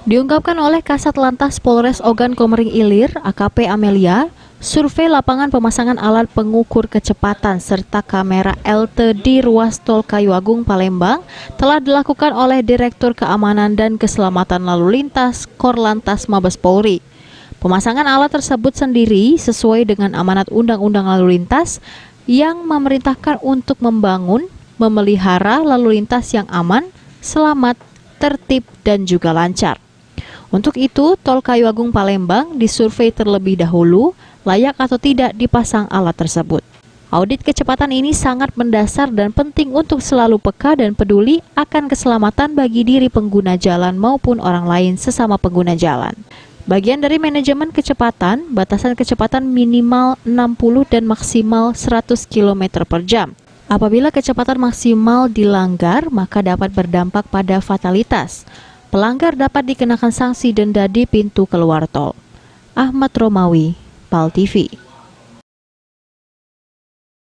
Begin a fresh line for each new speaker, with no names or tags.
Diungkapkan oleh Kasat Lantas Polres Ogan Komering Ilir, AKP Amelia, survei lapangan pemasangan alat pengukur kecepatan serta kamera LT di ruas tol Kayu Agung Palembang telah dilakukan oleh Direktur Keamanan dan Keselamatan Lalu Lintas Korlantas Mabes Polri. Pemasangan alat tersebut sendiri sesuai dengan amanat Undang-Undang Lalu Lintas yang memerintahkan untuk membangun, memelihara lalu lintas yang aman, selamat, tertib, dan juga lancar. Untuk itu, Tol Kayu Agung Palembang disurvei terlebih dahulu layak atau tidak dipasang alat tersebut. Audit kecepatan ini sangat mendasar dan penting untuk selalu peka dan peduli akan keselamatan bagi diri pengguna jalan maupun orang lain sesama pengguna jalan. Bagian dari manajemen kecepatan, batasan kecepatan minimal 60 dan maksimal 100 km per jam. Apabila kecepatan maksimal dilanggar, maka dapat berdampak pada fatalitas. Pelanggar dapat dikenakan sanksi denda di pintu keluar tol. Ahmad Romawi, PAL TV.